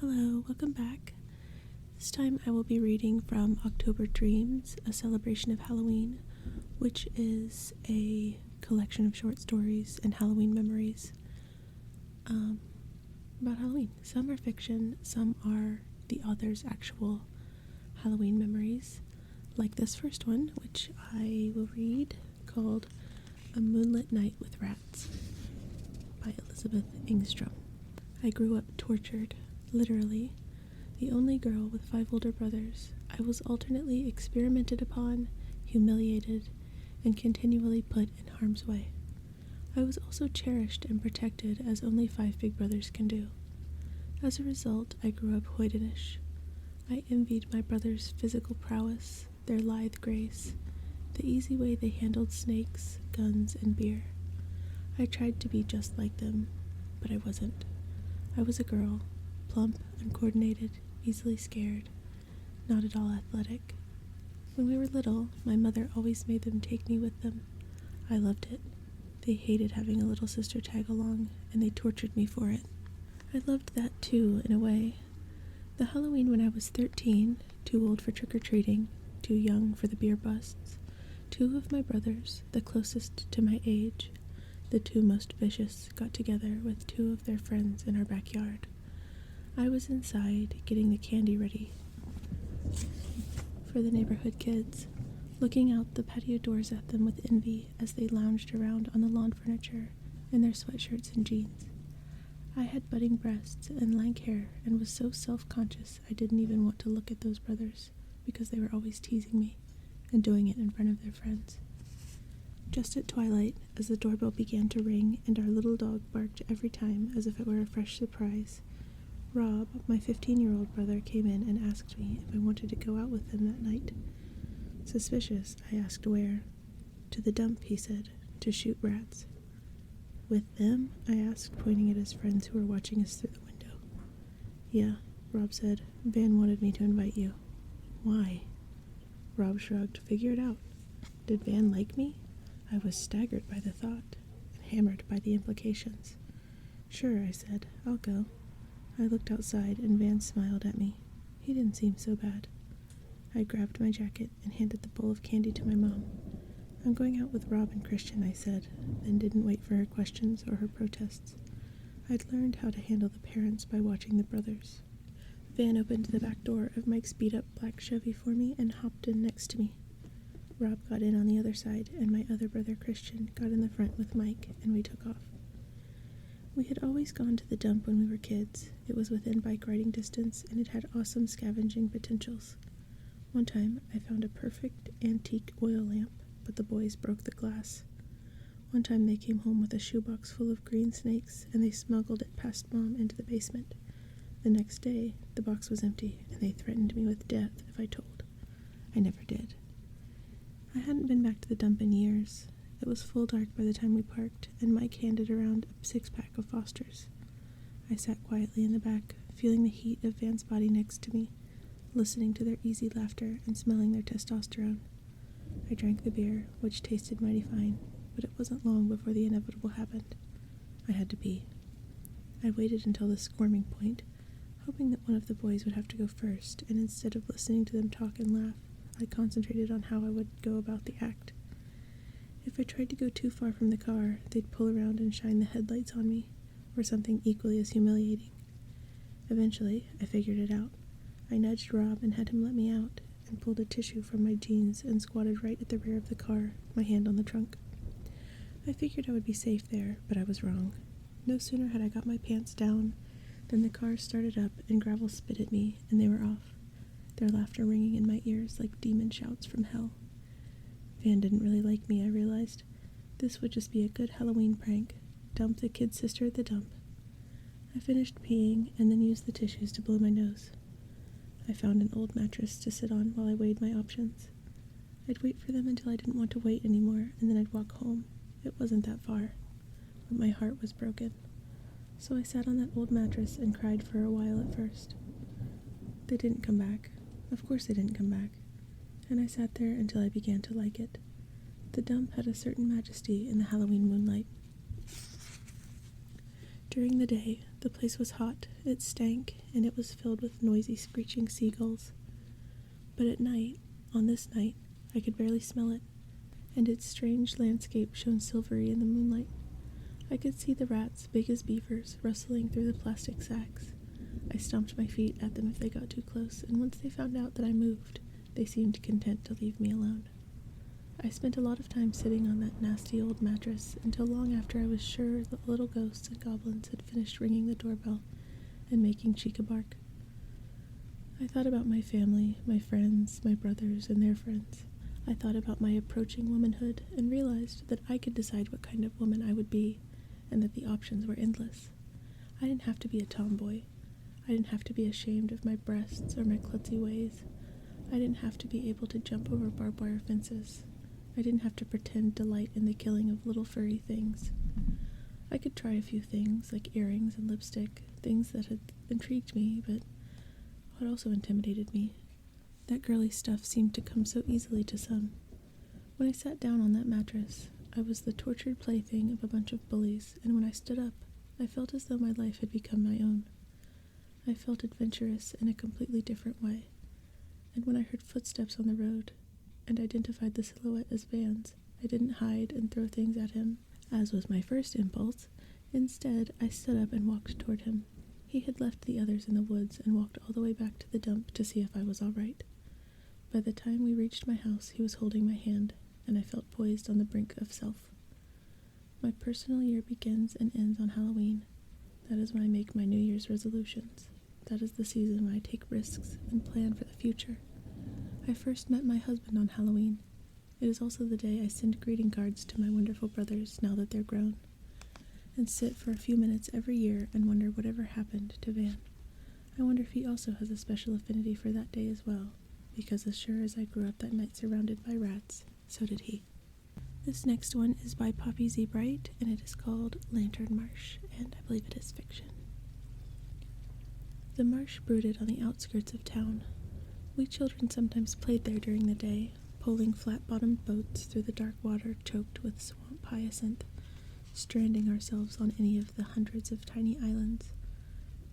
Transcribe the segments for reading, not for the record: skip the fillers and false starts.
Hello, welcome back. This time I will be reading from October Dreams, a celebration of Halloween, which is a collection of short stories and Halloween memories about Halloween. Some are fiction, some are the author's actual Halloween memories, like this first one, which I will read, called A Moonlit Night with Rats by Elizabeth Engstrom. I grew up tortured, literally, the only girl with 5 older brothers. I was alternately experimented upon, humiliated, and continually put in harm's way. I was also cherished and protected as only 5 big brothers can do. As a result, I grew up hoydenish. I envied my brothers' physical prowess, their lithe grace, the easy way they handled snakes, guns, and beer. I tried to be just like them, but I wasn't. I was a girl, plump, uncoordinated, easily scared, not at all athletic. When we were little, my mother always made them take me with them. I loved it. They hated having a little sister tag along, and they tortured me for it. I loved that too, in a way. The Halloween when I was 13, too old for trick-or-treating, too young for the beer busts, 2 of my brothers, the closest to my age, the 2 most vicious, got together with 2 of their friends in our backyard. I was inside, getting the candy ready for the neighborhood kids, looking out the patio doors at them with envy as they lounged around on the lawn furniture in their sweatshirts and jeans. I had budding breasts and lank hair and was so self-conscious I didn't even want to look at those brothers because they were always teasing me and doing it in front of their friends. Just at twilight, as the doorbell began to ring and our little dog barked every time as if it were a fresh surprise, Rob, my 15-year-old brother, came in and asked me if I wanted to go out with him that night. Suspicious, I asked where. To the dump, he said, to shoot rats. With them? I asked, pointing at his friends who were watching us through the window. Yeah, Rob said. Van wanted me to invite you. Why? Rob shrugged. Figure it out. Did Van like me? I was staggered by the thought, and hammered by the implications. Sure, I said. I'll go. I looked outside, and Van smiled at me. He didn't seem so bad. I grabbed my jacket and handed the bowl of candy to my mom. I'm going out with Rob and Christian, I said, then didn't wait for her questions or her protests. I'd learned how to handle the parents by watching the brothers. Van opened the back door of Mike's beat-up black Chevy for me and hopped in next to me. Rob got in on the other side, and my other brother Christian got in the front with Mike, and we took off. We had always gone to the dump when we were kids. It was within bike riding distance, and it had awesome scavenging potentials. One time, I found a perfect antique oil lamp, but the boys broke the glass. One time they came home with a shoebox full of green snakes, and they smuggled it past Mom into the basement. The next day, the box was empty, and they threatened me with death if I told. I never did. I hadn't been back to the dump in years. It was full dark by the time we parked, and Mike handed around a 6-pack of Fosters. I sat quietly in the back, feeling the heat of Van's body next to me, listening to their easy laughter and smelling their testosterone. I drank the beer, which tasted mighty fine, but it wasn't long before the inevitable happened. I had to pee. I waited until the squirming point, hoping that one of the boys would have to go first, and instead of listening to them talk and laugh, I concentrated on how I would go about the act. If I tried to go too far from the car, they'd pull around and shine the headlights on me, or something equally as humiliating. Eventually, I figured it out. I nudged Rob and had him let me out, and pulled a tissue from my jeans and squatted right at the rear of the car, my hand on the trunk. I figured I would be safe there, but I was wrong. No sooner had I got my pants down than the car started up and gravel spit at me, and they were off, their laughter ringing in my ears like demon shouts from hell. Van didn't really like me, I realized. This would just be a good Halloween prank. Dump the kid sister at the dump. I finished peeing and then used the tissues to blow my nose. I found an old mattress to sit on while I weighed my options. I'd wait for them until I didn't want to wait anymore, and then I'd walk home. It wasn't that far, but my heart was broken. So I sat on that old mattress and cried for a while at first. They didn't come back. Of course they didn't come back. And I sat there until I began to like it. The dump had a certain majesty in the Halloween moonlight. During the day, The place was hot, it stank, and it was filled with noisy, screeching seagulls. But at night, on this night, I could barely smell it, and its strange landscape shone silvery in the moonlight. I could see the rats, big as beavers, rustling through the plastic sacks. I stomped my feet at them if they got too close, and once they found out that I moved, they seemed content to leave me alone. I spent a lot of time sitting on that nasty old mattress until long after I was sure the little ghosts and goblins had finished ringing the doorbell and making Chica bark. I thought about my family, my friends, my brothers, and their friends. I thought about my approaching womanhood and realized that I could decide what kind of woman I would be, and that the options were endless. I didn't have to be a tomboy. I didn't have to be ashamed of my breasts or my klutzy ways. I didn't have to be able to jump over barbed wire fences. I didn't have to pretend delight in the killing of little furry things. I could try a few things, like earrings and lipstick, things that had intrigued me, but had also intimidated me. That girly stuff seemed to come so easily to some. When I sat down on that mattress, I was the tortured plaything of a bunch of bullies, and when I stood up, I felt as though my life had become my own. I felt adventurous in a completely different way, and when I heard footsteps on the road, and identified the silhouette as Van's, I didn't hide and throw things at him, as was my first impulse. Instead, I stood up and walked toward him. He had left the others in the woods and walked all the way back to the dump to see if I was all right. By the time we reached my house, he was holding my hand, and I felt poised on the brink of self. My personal year begins and ends on Halloween. That is when I make my New Year's resolutions. That is the season when I take risks and plan for the future. I first met my husband on Halloween. It is also the day I send greeting cards to my wonderful brothers now that they're grown, and sit for a few minutes every year and wonder whatever happened to Van. I wonder if he also has a special affinity for that day as well, because as sure as I grew up that night surrounded by rats, so did he. This next one is by Poppy Z. Bright, and it is called Lantern Marsh, and I believe it is fiction. The marsh brooded on the outskirts of town. We children sometimes played there during the day, poling flat-bottomed boats through the dark water choked with swamp hyacinth, stranding ourselves on any of the hundreds of tiny islands.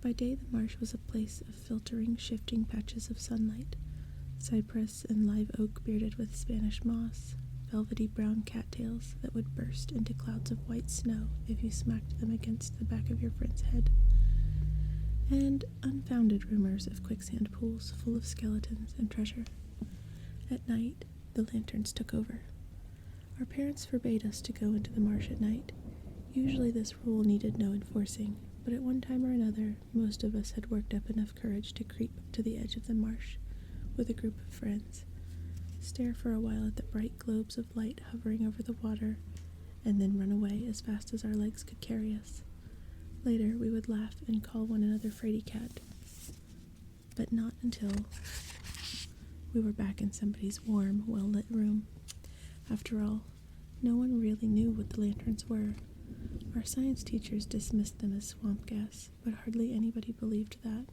By day the marsh was a place of filtering, shifting patches of sunlight, cypress and live oak bearded with Spanish moss, velvety brown cattails that would burst into clouds of white snow if you smacked them against the back of your friend's head, and unfounded rumors of quicksand pools full of skeletons and treasure. At night, the lanterns took over. Our parents forbade us to go into the marsh at night. Usually this rule needed no enforcing, but at one time or another, most of us had worked up enough courage to creep up to the edge of the marsh with a group of friends, stare for a while at the bright globes of light hovering over the water, and then run away as fast as our legs could carry us. Later, we would laugh and call one another Fraidy Cat, but not until we were back in somebody's warm, well-lit room. After all, no one really knew what the lanterns were. Our science teachers dismissed them as swamp gas, but hardly anybody believed that,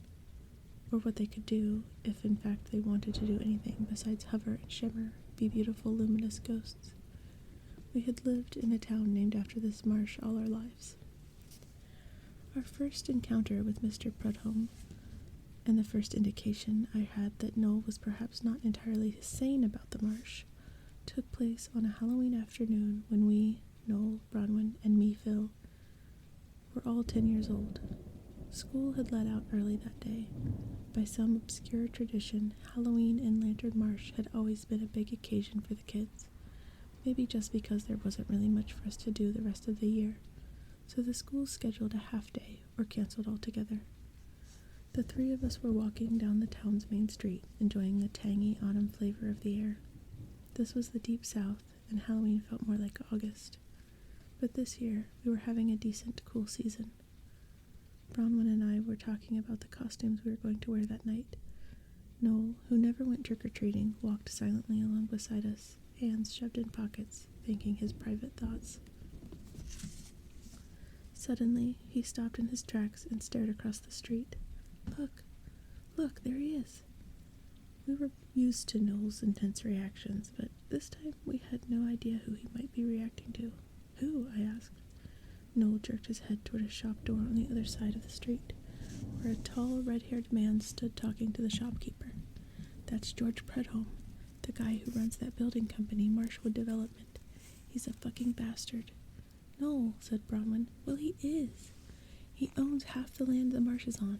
or what they could do, if in fact they wanted to do anything besides hover and shimmer, be beautiful, luminous ghosts. We had lived in a town named after this marsh all our lives. Our first encounter with Mr. Prudhomme, and the first indication I had that Noel was perhaps not entirely sane about the marsh, took place on a Halloween afternoon when we, Noel, Bronwyn, and me, Phil, were all 10 years old. School had let out early that day. By some obscure tradition, Halloween in Lantern Marsh had always been a big occasion for the kids, maybe just because there wasn't really much for us to do the rest of the year. So the school scheduled a half-day, or canceled altogether. The three of us were walking down the town's main street, enjoying the tangy autumn flavor of the air. This was the deep south, and Halloween felt more like August. But this year, we were having a decent, cool season. Bronwyn and I were talking about the costumes we were going to wear that night. Noel, who never went trick-or-treating, walked silently along beside us, hands shoved in pockets, thinking his private thoughts. Suddenly, he stopped in his tracks and stared across the street. Look, there he is. We were used to Noel's intense reactions, but this time we had no idea who he might be reacting to. Who? I asked. Noel jerked his head toward a shop door on the other side of the street, where a tall, red-haired man stood talking to the shopkeeper. That's George Prudhomme, the guy who runs that building company, Marshwood Development. He's a fucking bastard. No, said Bronwyn. Well, he is. He owns half the land the marsh is on.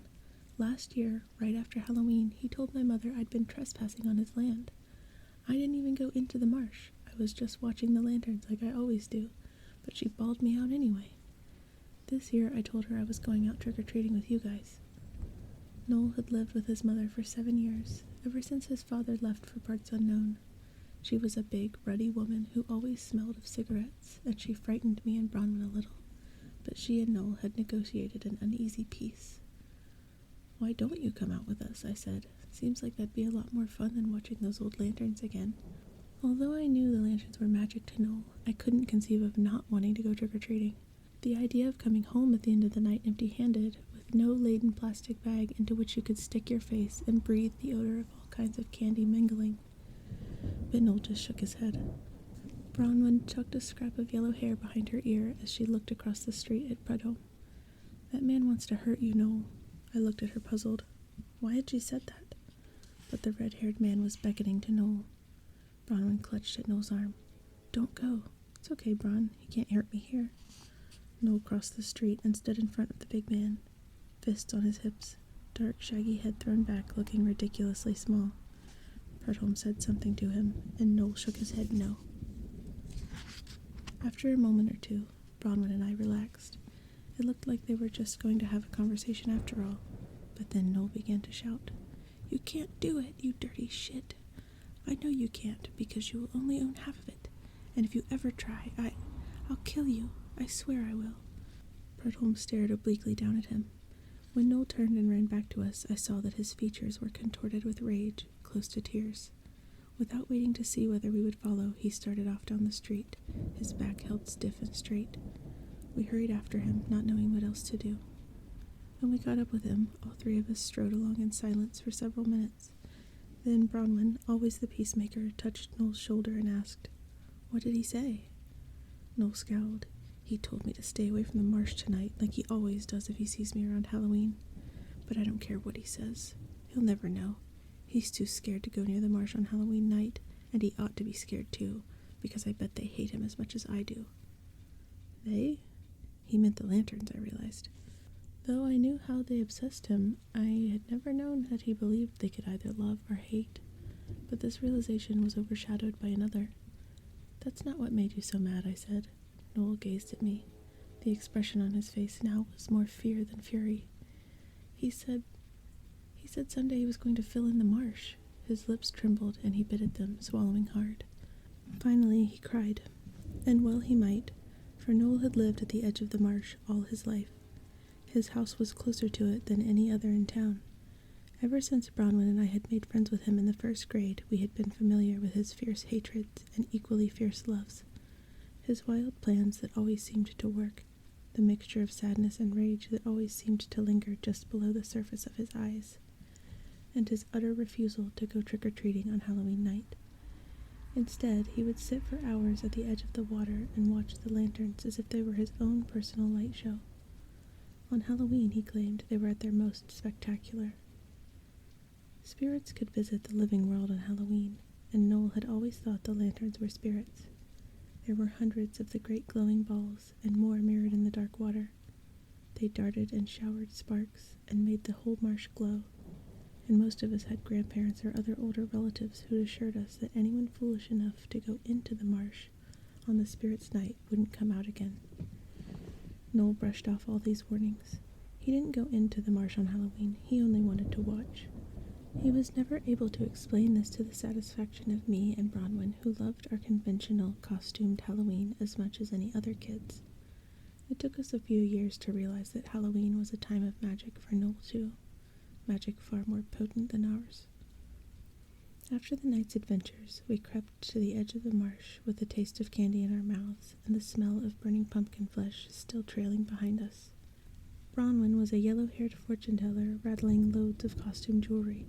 Last year, right after Halloween, he told my mother I'd been trespassing on his land. I didn't even go into the marsh. I was just watching the lanterns like I always do, but she bawled me out anyway. This year, I told her I was going out trick-or-treating with you guys. Noel had lived with his mother for 7 years, ever since his father left for parts unknown. She was a big, ruddy woman who always smelled of cigarettes, and she frightened me and Bronwyn a little, but she and Noel had negotiated an uneasy peace. Why don't you come out with us? I said. Seems like that'd be a lot more fun than watching those old lanterns again. Although I knew the lanterns were magic to Noel, I couldn't conceive of not wanting to go trick-or-treating. The idea of coming home at the end of the night empty-handed, with no laden plastic bag into which you could stick your face and breathe the odor of all kinds of candy mingling. But Noel just shook his head. Bronwyn tucked a scrap of yellow hair behind her ear as she looked across the street at Prudhomme. That man wants to hurt you, Noel. I looked at her puzzled. Why had she said that? But the red-haired man was beckoning to Noel. Bronwyn clutched at Noel's arm. Don't go. It's okay, Bron. He can't hurt me here. Noel crossed the street and stood in front of the big man, fists on his hips, dark, shaggy head thrown back, looking ridiculously small. Prudhomme said something to him, and Noel shook his head no. After a moment or two, Bronwyn and I relaxed. It looked like they were just going to have a conversation after all, but then Noel began to shout, You can't do it, you dirty shit. I know you can't, because you will only own half of it, and if you ever try, I'll kill you. I swear I will. Prudhomme stared obliquely down at him. When Noel turned and ran back to us, I saw that his features were contorted with rage, close to tears. Without waiting to see whether we would follow, he started off down the street, his back held stiff and straight. We hurried after him, not knowing what else to do. When we got up with him, all three of us strode along in silence for several minutes. Then Bronwyn, always the peacemaker, touched Noel's shoulder and asked, What did he say? Noel scowled. He told me to stay away from the marsh tonight, like he always does if he sees me around Halloween. But I don't care what he says. He'll never know. He's too scared to go near the marsh on Halloween night, and he ought to be scared too, because I bet they hate him as much as I do. They? He meant the lanterns, I realized. Though I knew how they obsessed him, I had never known that he believed they could either love or hate. But this realization was overshadowed by another. That's not what made you so mad, I said. Noel gazed at me. The expression on his face now was more fear than fury. He said someday he was going to fill in the marsh. His lips trembled, and he bit at them, swallowing hard. Finally, he cried. And well he might, for Noel had lived at the edge of the marsh all his life. His house was closer to it than any other in town. Ever since Bronwyn and I had made friends with him in the 1st grade, we had been familiar with his fierce hatreds and equally fierce loves. His wild plans that always seemed to work, the mixture of sadness and rage that always seemed to linger just below the surface of his eyes, and his utter refusal to go trick-or-treating on Halloween night. Instead, he would sit for hours at the edge of the water and watch the lanterns as if they were his own personal light show. On Halloween, he claimed, they were at their most spectacular. Spirits could visit the living world on Halloween, and Noel had always thought the lanterns were spirits. There were hundreds of the great glowing balls, and more mirrored in the dark water. They darted and showered sparks, and made the whole marsh glow, and most of us had grandparents or other older relatives who assured us that anyone foolish enough to go into the marsh on the spirit's night wouldn't come out again. Noel brushed off all these warnings. He didn't go into the marsh on Halloween, he only wanted to watch. He was never able to explain this to the satisfaction of me and Bronwyn, who loved our conventional, costumed Halloween as much as any other kids. It took us a few years to realize that Halloween was a time of magic for Noel too, magic far more potent than ours. After the night's adventures, we crept to the edge of the marsh with the taste of candy in our mouths and the smell of burning pumpkin flesh still trailing behind us. Bronwyn was a yellow-haired fortune-teller rattling loads of costume jewelry.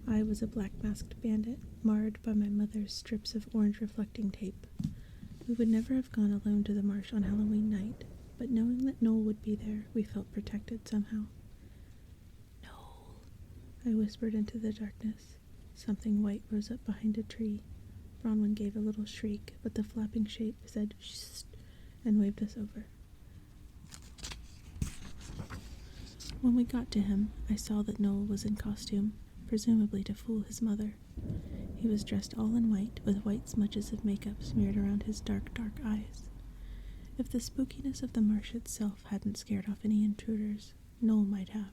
I was a black-masked bandit, marred by my mother's strips of orange reflecting tape. We would never have gone alone to the marsh on Halloween night, but knowing that Noel would be there, we felt protected somehow. "Noel," I whispered into the darkness. Something white rose up behind a tree. Bronwyn gave a little shriek, but the flapping shape said "Shh," and waved us over. When we got to him, I saw that Noel was in costume, presumably to fool his mother. He was dressed all in white, with white smudges of makeup smeared around his dark, dark eyes. If the spookiness of the marsh itself hadn't scared off any intruders, Noel might have.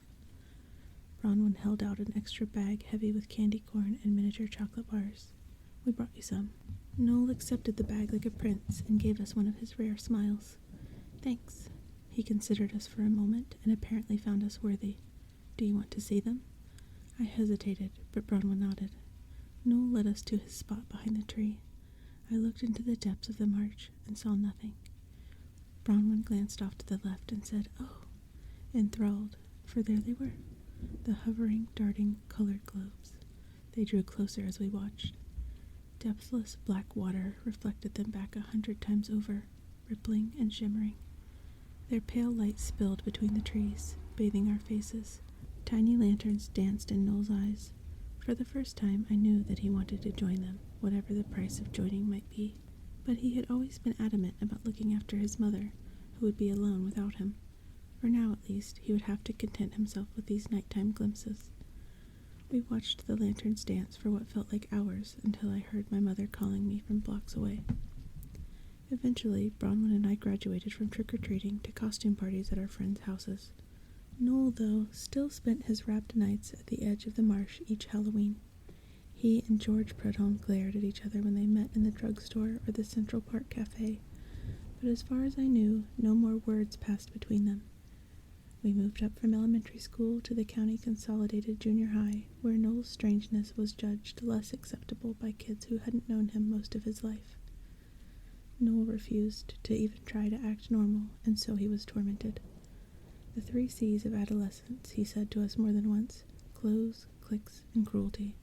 Bronwyn held out an extra bag heavy with candy corn and miniature chocolate bars. "We brought you some." Noel accepted the bag like a prince and gave us one of his rare smiles. "Thanks." He considered us for a moment and apparently found us worthy. "Do you want to see them?" I hesitated, but Bronwyn nodded. Noel led us to his spot behind the tree. I looked into the depths of the marsh and saw nothing. Bronwyn glanced off to the left and said, "Oh," enthralled, for there they were, the hovering, darting, colored globes. They drew closer as we watched. Depthless black water reflected them back 100 times over, rippling and shimmering. Their pale light spilled between the trees, bathing our faces. Tiny lanterns danced in Noel's eyes. For the first time, I knew that he wanted to join them, whatever the price of joining might be. But he had always been adamant about looking after his mother, who would be alone without him. For now, at least, he would have to content himself with these nighttime glimpses. We watched the lanterns dance for what felt like hours until I heard my mother calling me from blocks away. Eventually, Bronwyn and I graduated from trick-or-treating to costume parties at our friends' houses. Noel, though, still spent his wrapped nights at the edge of the marsh each Halloween. He and George Prudhomme glared at each other when they met in the drugstore or the Central Park Cafe, but as far as I knew, no more words passed between them. We moved up from elementary school to the county consolidated junior high, where Noel's strangeness was judged less acceptable by kids who hadn't known him most of his life. Noel refused to even try to act normal, and so he was tormented. The 3 C's of adolescence, he said to us more than once: clothes, cliques, and cruelty.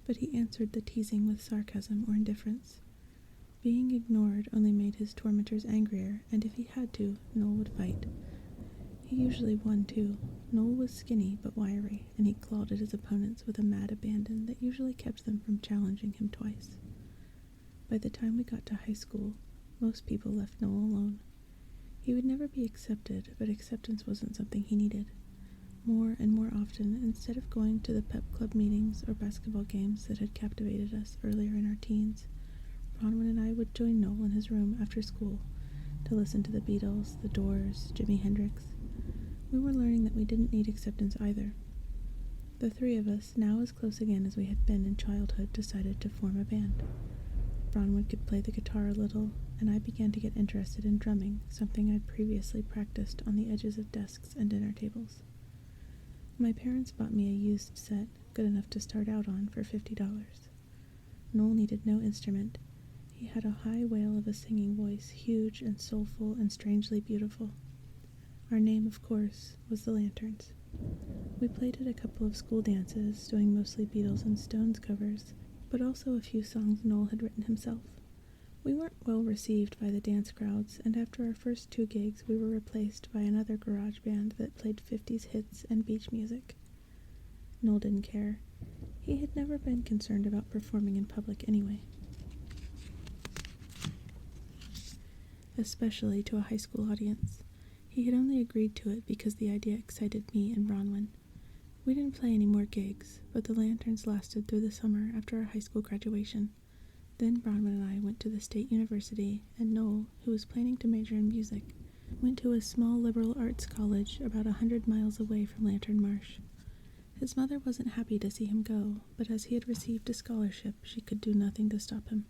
But he answered the teasing with sarcasm or indifference. Being ignored only made his tormentors angrier, and if he had to, Noel would fight. He usually won, too. Noel was skinny but wiry, and he clawed at his opponents with a mad abandon that usually kept them from challenging him twice. By the time we got to high school, most people left Noel alone. He would never be accepted, but acceptance wasn't something he needed. More and more often, instead of going to the pep club meetings or basketball games that had captivated us earlier in our teens, Bronwyn and I would join Noel in his room after school to listen to the Beatles, the Doors, Jimi Hendrix. We were learning that we didn't need acceptance either. The 3 of us, now as close again as we had been in childhood, decided to form a band. Bronwyn could play the guitar a little, and I began to get interested in drumming, something I'd previously practiced on the edges of desks and dinner tables. My parents bought me a used set, good enough to start out on, for $50. Noel needed no instrument. He had a high wail of a singing voice, huge and soulful and strangely beautiful. Our name, of course, was the Lanterns. We played at a couple of school dances, doing mostly Beatles and Stones covers, but also a few songs Noel had written himself. We weren't well received by the dance crowds, and after our first 2 gigs, we were replaced by another garage band that played 50s hits and beach music. Noel didn't care. He had never been concerned about performing in public anyway. Especially to a high school audience. He had only agreed to it because the idea excited me and Bronwyn. We didn't play any more gigs, but the Lanterns lasted through the summer after our high school graduation. Then Bronwyn and I went to the state university, and Noel, who was planning to major in music, went to a small liberal arts college about 100 miles away from Lantern Marsh. His mother wasn't happy to see him go, but as he had received a scholarship, she could do nothing to stop him.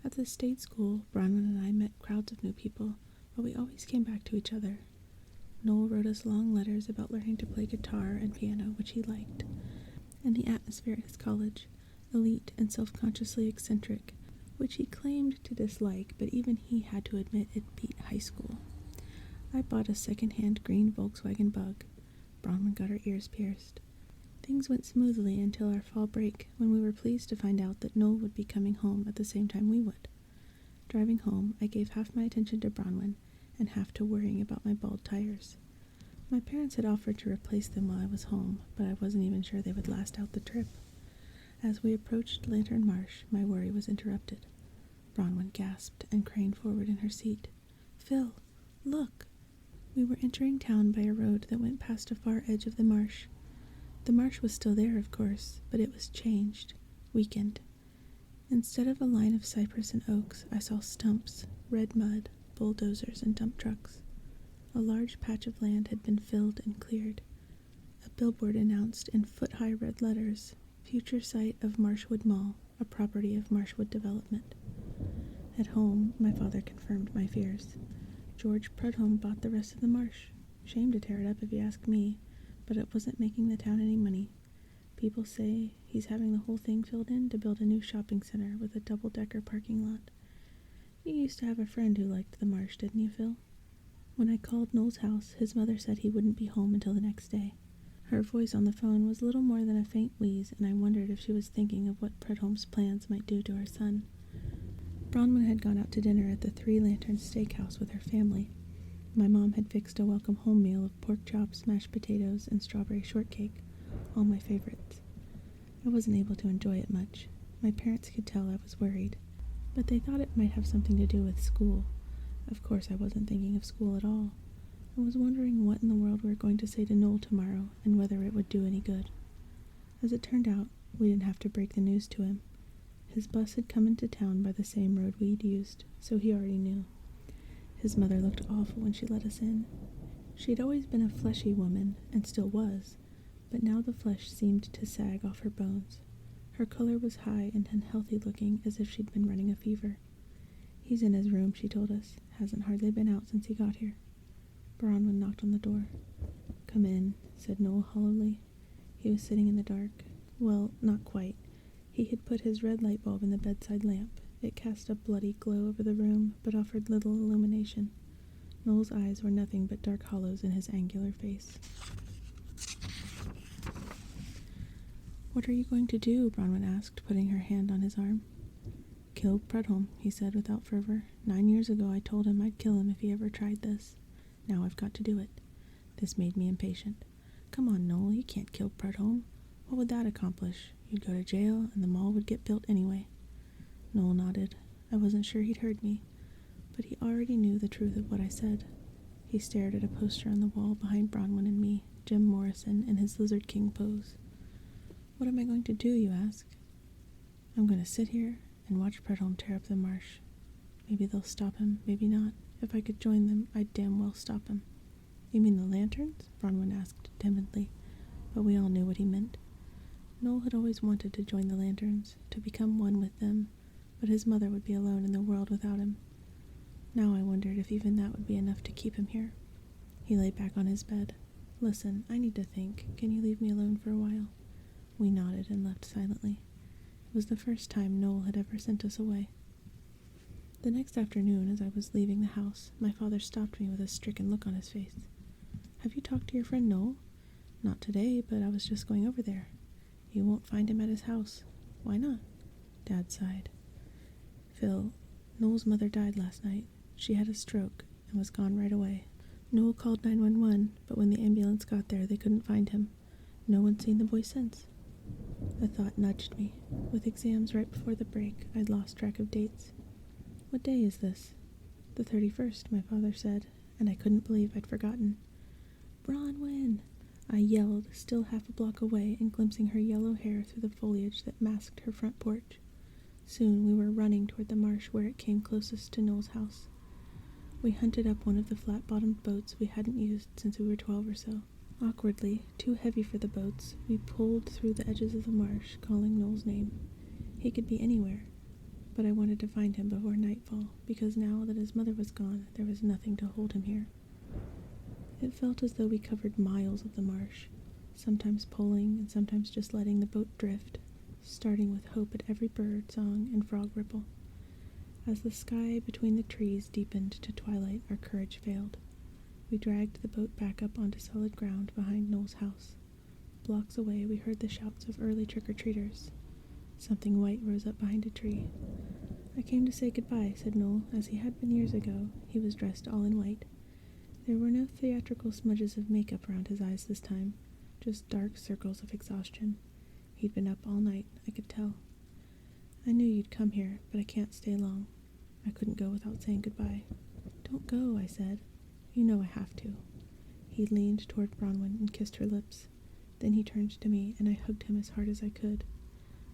At the state school, Bronwyn and I met crowds of new people, but we always came back to each other. Noel wrote us long letters about learning to play guitar and piano, which he liked, and the atmosphere at his college, elite and self-consciously eccentric, which he claimed to dislike, but even he had to admit it beat high school. I bought a second-hand green Volkswagen Bug. Bronwyn got her ears pierced. Things went smoothly until our fall break, when we were pleased to find out that Noel would be coming home at the same time we would. Driving home, I gave half my attention to Bronwyn, and half to worrying about my bald tires. My parents had offered to replace them while I was home, but I wasn't even sure they would last out the trip. As we approached Lantern Marsh, my worry was interrupted. Bronwyn gasped and craned forward in her seat. "Phil, look!" We were entering town by a road that went past a far edge of the marsh. The marsh was still there, of course, but it was changed, weakened. Instead of a line of cypress and oaks, I saw stumps, red mud, bulldozers, and dump trucks. A large patch of land had been filled and cleared. A billboard announced in foot-high red letters, "Future site of Marshwood Mall, a property of Marshwood Development." At home, my father confirmed my fears. George Prudhomme bought the rest of the marsh. Shame to tear it up if you ask me, but it wasn't making the town any money. People say he's having the whole thing filled in to build a new shopping center with a double-decker parking lot. You used to have a friend who liked the marsh, didn't you, Phil? When I called Noel's house, his mother said he wouldn't be home until the next day. Her voice on the phone was little more than a faint wheeze, and I wondered if she was thinking of what Prudhomme's plans might do to her son. Bronwyn had gone out to dinner at the Three Lanterns Steakhouse with her family. My mom had fixed a welcome home meal of pork chops, mashed potatoes, and strawberry shortcake, all my favorites. I wasn't able to enjoy it much. My parents could tell I was worried, but they thought it might have something to do with school. Of course, I wasn't thinking of school at all. I was wondering what in the world we were going to say to Noel tomorrow, and whether it would do any good. As it turned out, we didn't have to break the news to him. His bus had come into town by the same road we'd used, so he already knew. His mother looked awful when she let us in. She'd always been a fleshy woman, and still was, but now the flesh seemed to sag off her bones. Her color was high and unhealthy looking, as if she'd been running a fever. "He's in his room," she told us. "Hasn't hardly been out since he got here." Bronwyn knocked on the door. "Come in," said Noel hollowly. He was sitting in the dark. Well, not quite. He had put his red light bulb in the bedside lamp. It cast a bloody glow over the room, but offered little illumination. Noel's eyes were nothing but dark hollows in his angular face. "What are you going to do?" Bronwyn asked, putting her hand on his arm. "Kill Prudhomme," he said without fervor. 9 years ago I told him I'd kill him if he ever tried this. Now I've got to do it. This made me impatient. "Come on, Noel, you can't kill Prudhomme. What would that accomplish? You'd go to jail, and the mall would get built anyway." Noel nodded. I wasn't sure he'd heard me, but he already knew the truth of what I said. He stared at a poster on the wall behind Bronwyn and me, Jim Morrison in his Lizard King pose. "What am I going to do, you ask?" "I'm going to sit here and watch Prudhomme tear up the marsh. Maybe they'll stop him, maybe not. If I could join them, I'd damn well stop him." "You mean the lanterns?" Bronwyn asked timidly, but we all knew what he meant. Noel had always wanted to join the lanterns, to become one with them, but his mother would be alone in the world without him. Now I wondered if even that would be enough to keep him here. He lay back on his bed. "Listen, I need to think. Can you leave me alone for a while?" We nodded and left silently. It was the first time Noel had ever sent us away. The next afternoon, as I was leaving the house, my father stopped me with a stricken look on his face. "Have you talked to your friend Noel?" "Not today, but I was just going over there." "You won't find him at his house." "Why not?" Dad sighed. "Phil, Noel's mother died last night. She had a stroke and was gone right away. Noel called 911, but when the ambulance got there, they couldn't find him. No one's seen the boy since." A thought nudged me. With exams right before the break, I'd lost track of dates. "What day is this?" "The 31st, my father said, and I couldn't believe I'd forgotten." "Bronwyn!" I yelled, still half a block away and glimpsing her yellow hair through the foliage that masked her front porch. Soon we were running toward the marsh where it came closest to Noel's house. We hunted up one of the flat-bottomed boats we hadn't used since we were 12 or so. Awkwardly, too heavy for the boats, we pulled through the edges of the marsh, calling Noel's name. He could be anywhere, but I wanted to find him before nightfall, because now that his mother was gone, there was nothing to hold him here. It felt as though we covered miles of the marsh, sometimes pulling and sometimes just letting the boat drift, starting with hope at every bird song and frog ripple. As the sky between the trees deepened to twilight, our courage failed. We dragged the boat back up onto solid ground behind Noel's house. Blocks away, we heard the shouts of early trick-or-treaters. Something white rose up behind a tree. "I came to say goodbye," said Noel, as he had been years ago. He was dressed all in white. There were no theatrical smudges of makeup around his eyes this time, just dark circles of exhaustion. He'd been up all night, I could tell. "I knew you'd come here, but I can't stay long. I couldn't go without saying goodbye." "Don't go," I said. "You know I have to." He leaned toward Bronwyn and kissed her lips. Then he turned to me, and I hugged him as hard as I could.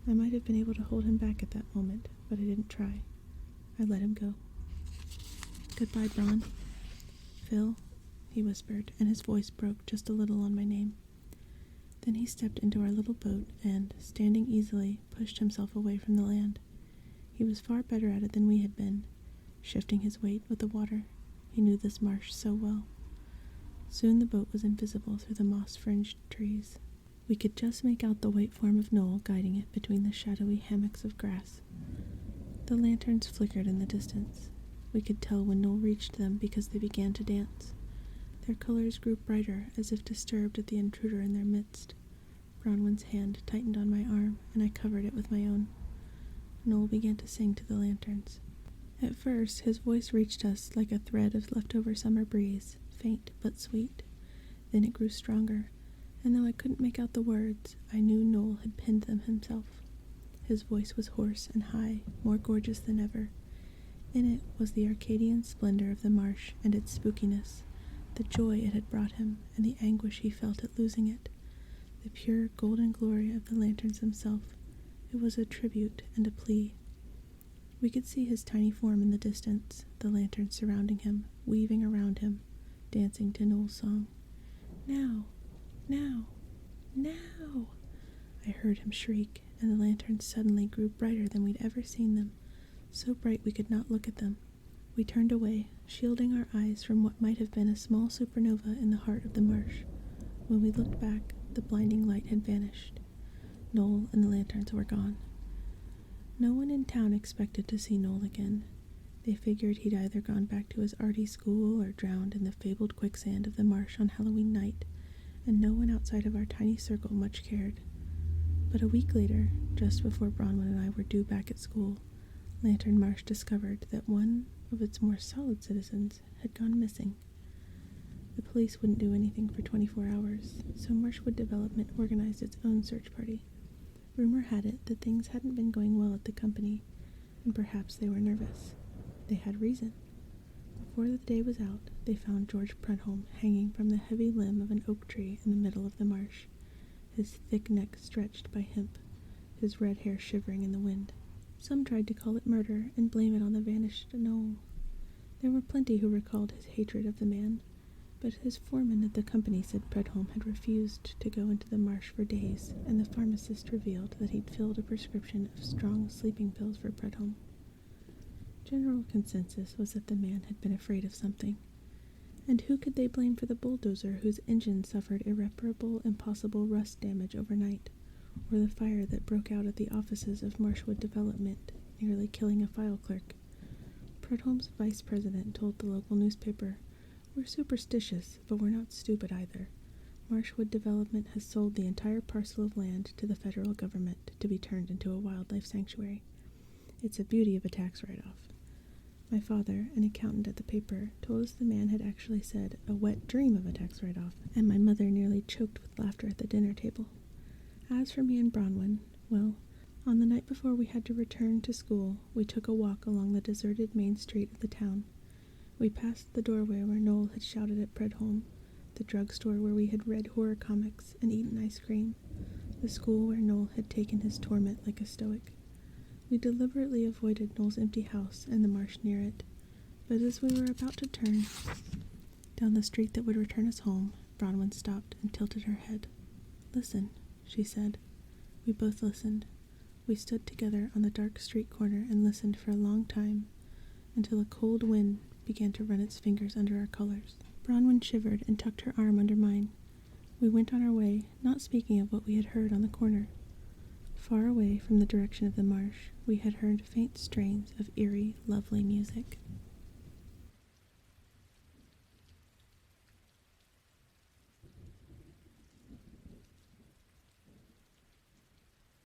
I might have been able to hold him back at that moment, but I didn't try. I let him go. "Goodbye, Bron." "Phil," he whispered, and his voice broke just a little on my name. Then he stepped into our little boat and, standing easily, pushed himself away from the land. He was far better at it than we had been, shifting his weight with the water. He knew this marsh so well. Soon the boat was invisible through the moss-fringed trees. We could just make out the white form of Noel guiding it between the shadowy hammocks of grass. The lanterns flickered in the distance. We could tell when Noel reached them because they began to dance. Their colors grew brighter, as if disturbed at the intruder in their midst. Bronwyn's hand tightened on my arm, and I covered it with my own. Noel began to sing to the lanterns. At first, his voice reached us like a thread of leftover summer breeze, faint but sweet. Then it grew stronger, and though I couldn't make out the words, I knew Noel had penned them himself. His voice was hoarse and high, more gorgeous than ever. In it was the Arcadian splendor of the marsh and its spookiness, the joy it had brought him, and the anguish he felt at losing it, the pure golden glory of the lanterns themselves. It was a tribute and a plea. We could see his tiny form in the distance, the lanterns surrounding him, weaving around him, dancing to Noel's song. "Now! Now! Now!" I heard him shriek, and the lanterns suddenly grew brighter than we'd ever seen them, so bright we could not look at them. We turned away, shielding our eyes from what might have been a small supernova in the heart of the marsh. When we looked back, the blinding light had vanished. Noel and the lanterns were gone. No one in town expected to see Noel again. They figured he'd either gone back to his arty school or drowned in the fabled quicksand of the marsh on Halloween night, and no one outside of our tiny circle much cared. But a week later, just before Bronwyn and I were due back at school, Lantern Marsh discovered that one of its more solid citizens had gone missing. The police wouldn't do anything for 24 hours, so Marshwood Development organized its own search party. Rumor had it that things hadn't been going well at the company, and perhaps they were nervous. They had reason. Before the day was out, they found George Prudhomme hanging from the heavy limb of an oak tree in the middle of the marsh, his thick neck stretched by hemp, his red hair shivering in the wind. Some tried to call it murder and blame it on the vanished Noel. There were plenty who recalled his hatred of the man, but his foreman at the company said Prudhomme had refused to go into the marsh for days, and the pharmacist revealed that he'd filled a prescription of strong sleeping pills for Prudhomme. General consensus was that the man had been afraid of something. And who could they blame for the bulldozer whose engine suffered irreparable, impossible rust damage overnight, or the fire that broke out at the offices of Marshwood Development, nearly killing a file clerk? Prudhomme's vice president told the local newspaper, "We're superstitious, but we're not stupid either. Marshwood Development has sold the entire parcel of land to the federal government to be turned into a wildlife sanctuary. It's a beauty of a tax write-off." My father, an accountant at the paper, told us the man had actually said a wet dream of a tax write-off, and my mother nearly choked with laughter at the dinner table. As for me and Bronwyn, well, on the night before we had to return to school, we took a walk along the deserted main street of the town. We passed the doorway where Noel had shouted at Prudhomme, the drugstore where we had read horror comics and eaten ice cream, the school where Noel had taken his torment like a stoic. We deliberately avoided Noel's empty house and the marsh near it, but as we were about to turn down the street that would return us home, Bronwyn stopped and tilted her head. "Listen," she said. We both listened. We stood together on the dark street corner and listened for a long time, until a cold wind began to run its fingers under our collars. Bronwyn shivered and tucked her arm under mine. We went on our way, not speaking of what we had heard on the corner. Far away from the direction of the marsh, we had heard faint strains of eerie, lovely music.